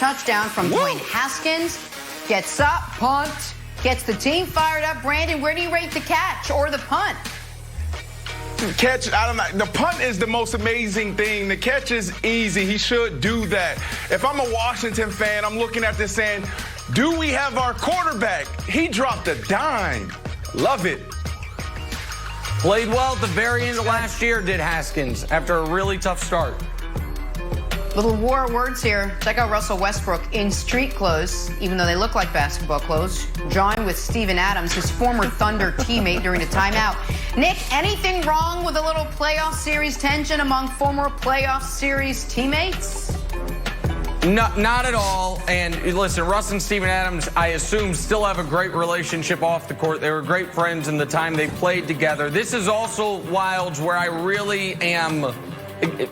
touchdown from Dwayne Haskins. Gets up, punt, gets the team fired up. Brandon, where do you rate the catch or the punt? Catch, I don't know. The punt is the most amazing thing. The catch is easy. He should do that. If I'm a Washington fan, I'm looking at this saying, do we have our quarterback? He dropped a dime. Love it. Played well at the very end of last year, did Haskins, after a really tough start. Little war of words here. Check out Russell Westbrook in street clothes, even though they look like basketball clothes, drawing with Steven Adams, his former Thunder teammate, during a timeout. Nick, anything wrong with a little playoff series tension among former playoff series teammates? Not at all. And listen, Russ and Steven Adams, I assume, still have a great relationship off the court. They were great friends in the time they played together. This is also Wilds where I really am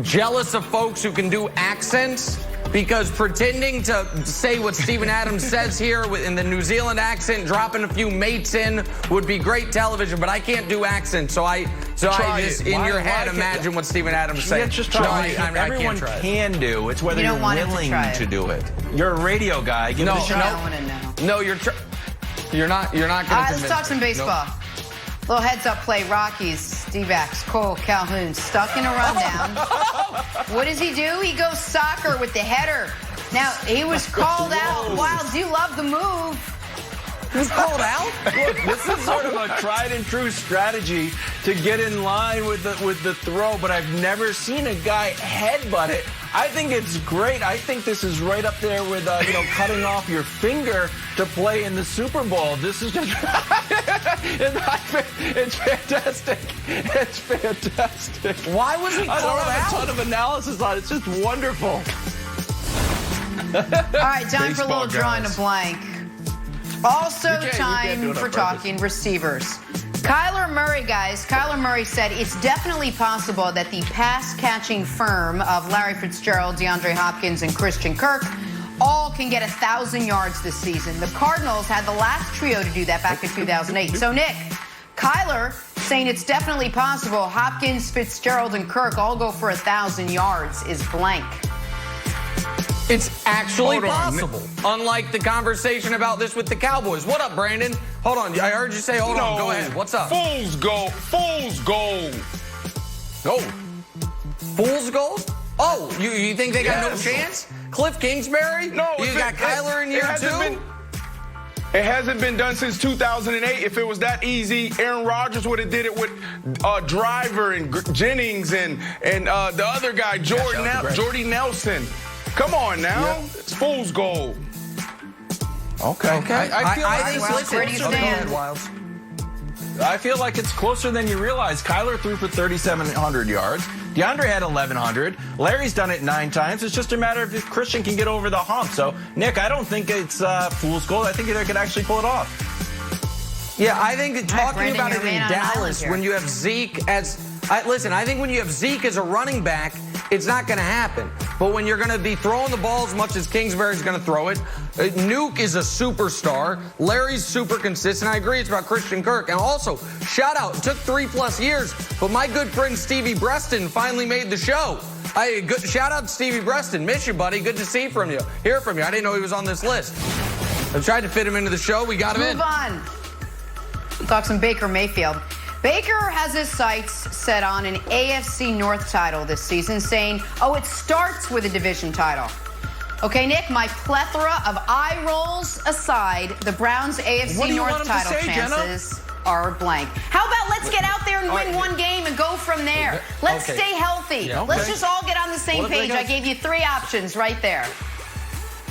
jealous of folks who can do accents, because pretending to say what Steven Adams says here in the New Zealand accent, dropping a few mates in, would be great television, but I can't do accents, so I just in your head imagine what Steven Adams says. Just try it. Everyone can do. It's whether you're willing to do it. You're a radio guy. Give it a shot. No, you're not going to. All right, let's talk some baseball. Nope. Little heads-up play. Rockies, D-backs, Cole Calhoun stuck in a rundown. What does he do? He goes soccer with the header. Now, he was called out. Wilds, you love the move. He was called out? Look, this is sort of a tried-and-true strategy to get in line with the throw, but I've never seen a guy headbutt it. I think it's great. I think this is right up there with cutting off your finger to play in the Super Bowl. This is just it's fantastic. It's fantastic. Why was he called out? I don't have a ton of analysis on it. It's just wonderful. All right, time for a little drawing a blank. Also time for talking receivers. Kyler Murray, guys. Kyler Murray said it's definitely possible that the pass-catching firm of Larry Fitzgerald, DeAndre Hopkins, and Christian Kirk all can get 1,000 yards this season. The Cardinals had the last trio to do that back in 2008. So, Nick, Kyler saying it's definitely possible Hopkins, Fitzgerald, and Kirk all go for 1,000 yards is blank. It's actually possible. Unlike the conversation about this with the Cowboys. What up, Brandon? Hold on. I heard you say hold on. Go ahead. What's up? Fool's gold. Fool's gold. Gold. Fool's gold? Oh, you think they got no chance? Cliff Kingsbury? No. You got Kyler in year two? It hasn't been done since 2008. If it was that easy, Aaron Rodgers would have did it with Driver and Jennings and the other guy, Jordy Nelson. Come on now. Yeah. It's fool's gold. Okay. I feel like it's closer than you realize. Kyler threw for 3,700 yards. DeAndre had 1,100. Larry's done it 9 times. It's just a matter of if Christian can get over the hump. So, Nick, I don't think it's fool's gold. I think they could actually pull it off. Yeah, I think that talking about it in Dallas, when you have Zeke as... Listen, I think when you have Zeke as a running back, it's not going to happen. But when you're going to be throwing the ball as much as Kingsbury's going to throw it, Nuke is a superstar. Larry's super consistent. I agree it's about Christian Kirk. And also, shout out, it took 3+ years, but my good friend Stevie Breston finally made the show. Shout out to Stevie Breston. Miss you, buddy. Good to hear from you. I didn't know he was on this list. I tried to fit him into the show. We got him in. Move on. Talk some Baker Mayfield. Baker has his sights set on an AFC North title this season, saying, it starts with a division title. Okay, Nick, my plethora of eye rolls aside, the Browns' AFC North title chances are blank. How about let's get out there and win one game and go from there? Let's stay healthy. Yeah, Let's just all get on the same page. I gave you 3 options right there.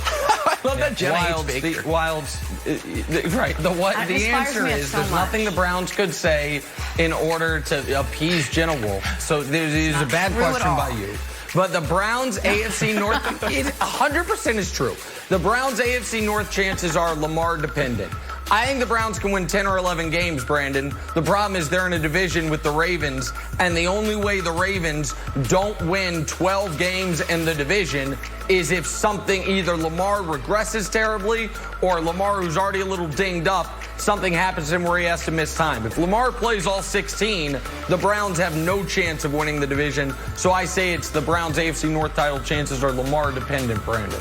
I love that Jenna Baker. Right. The answer is there's nothing the Browns could say in order to appease Jenna Wolf. So there's a bad question by you. But the Browns AFC North, 100% is true. The Browns AFC North chances are Lamar dependent. I think the Browns can win 10 or 11 games, Brandon. The problem is they're in a division with the Ravens, and the only way the Ravens don't win 12 games in the division is if something, either Lamar regresses terribly or Lamar, who's already a little dinged up, something happens to him where he has to miss time. If Lamar plays all 16, the Browns have no chance of winning the division. So I say it's the Browns AFC North title chances are Lamar dependent, Brandon.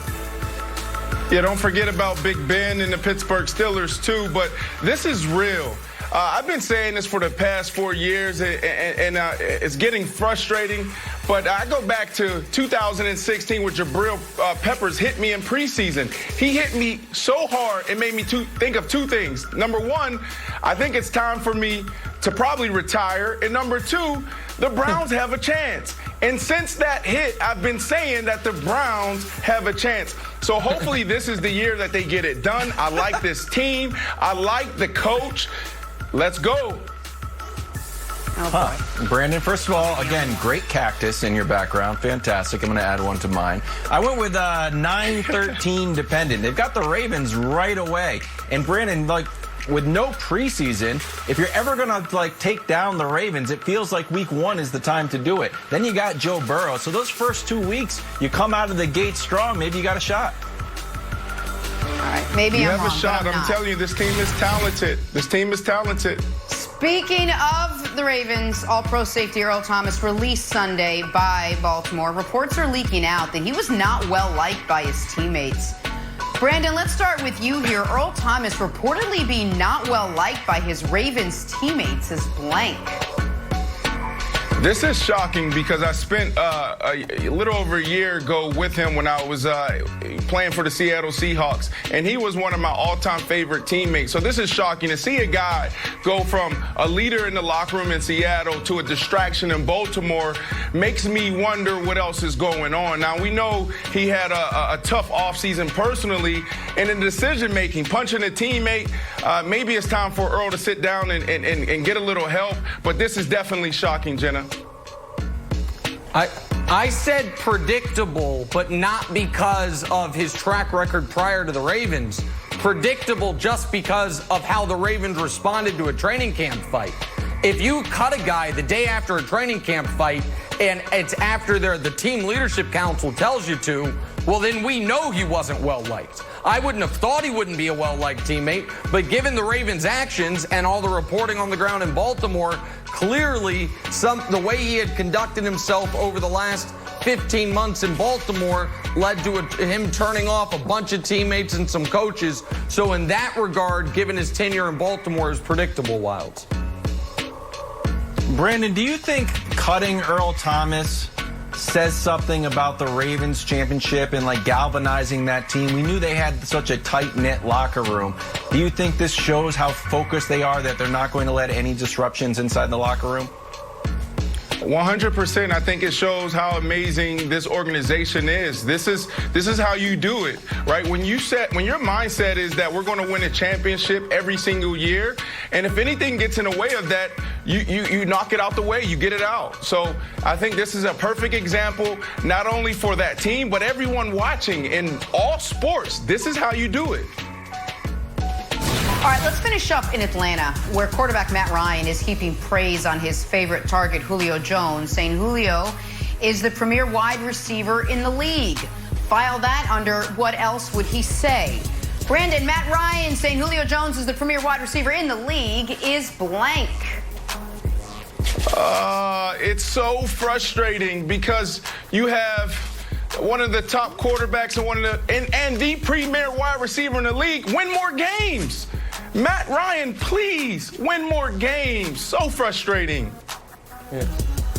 Yeah, don't forget about Big Ben and the Pittsburgh Steelers, too. But this is real. I've been saying this for the past 4 years, and it's getting frustrating. But I go back to 2016 when Jabril Peppers hit me in preseason. He hit me so hard, it made me think of two things. Number one, I think it's time for me to probably retire. And number two, the Browns have a chance. And since that hit, I've been saying that the Browns have a chance. So hopefully this is the year that they get it done. I like this team. I like the coach. Let's go. Brandon, first of all, again, great cactus in your background. Fantastic. I'm going to add one to mine. I went with 9-13 dependent. They've got the Ravens right away. And Brandon, like, with no preseason, if you're ever going to, like, take down the Ravens, it feels like week 1 is the time to do it. Then you got Joe Burrow. So those first 2 weeks, you come out of the gate strong. Maybe you got a shot. All right, maybe you I'm have wrong, a shot. I'm telling you, this team is talented. This team is talented. Speaking of the Ravens, All-Pro safety Earl Thomas released Sunday by Baltimore. Reports are leaking out that he was not well liked by his teammates. Brandon, let's start with you here. Earl Thomas reportedly being not well liked by his Ravens teammates is blank. This is shocking because I spent a little over a year ago with him when I was playing for the Seattle Seahawks, and he was one of my all-time favorite teammates. So this is shocking to see a guy go from a leader in the locker room in Seattle to a distraction in Baltimore. Makes me wonder what else is going on. Now, we know he had a tough offseason personally, and in decision-making, punching a teammate, maybe it's time for Earl to sit down and get a little help, but this is definitely shocking, Jenna. I said predictable, but not because of his track record prior to the Ravens. Predictable just because of how the Ravens responded to a training camp fight. If you cut a guy the day after a training camp fight and it's after the team leadership council tells you to, well, then we know he wasn't well liked. I wouldn't have thought he wouldn't be a well-liked teammate, but given the Ravens' actions and all the reporting on the ground in Baltimore, clearly the way he had conducted himself over the last 15 months in Baltimore led to him turning off a bunch of teammates and some coaches. So in that regard, given his tenure in Baltimore, is predictable, Wilds. Brandon, do you think cutting Earl Thomas says something about the Ravens championship and like galvanizing that team? We knew they had such a tight-knit locker room. Do you think this shows how focused they are, that they're not going to let any disruptions inside the locker room? 100%. I think it shows how amazing this organization is. This is how you do it, right? When your mindset is that we're going to win a championship every single year, and if anything gets in the way of that, you knock it out the way, you get it out. So I think this is a perfect example, not only for that team, but everyone watching in all sports. This is how you do it. All right, let's finish up in Atlanta, where quarterback Matt Ryan is heaping praise on his favorite target, Julio Jones, saying Julio is the premier wide receiver in the league. File that under what else would he say? Brandon, Matt Ryan saying Julio Jones is the premier wide receiver in the league is blank. It's so frustrating because you have one of the top quarterbacks and the premier wide receiver in the league win more games. Matt Ryan, please win more games. So frustrating.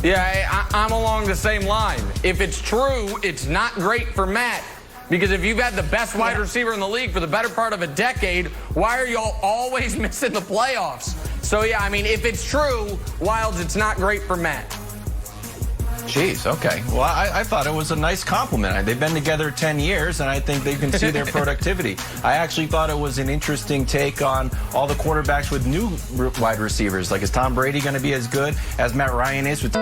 Yeah, I'm along the same line. If it's true, it's not great for Matt. Because if you've had the best wide receiver in the league for the better part of a decade, why are y'all always missing the playoffs? So, yeah, I mean, if it's true, Wilds, it's not great for Matt. Jeez, okay. Well, I thought it was a nice compliment. They've been together 10 years, and I think they can see their productivity. I actually thought it was an interesting take on all the quarterbacks with new wide receivers. Like, is Tom Brady going to be as good as Matt Ryan is with...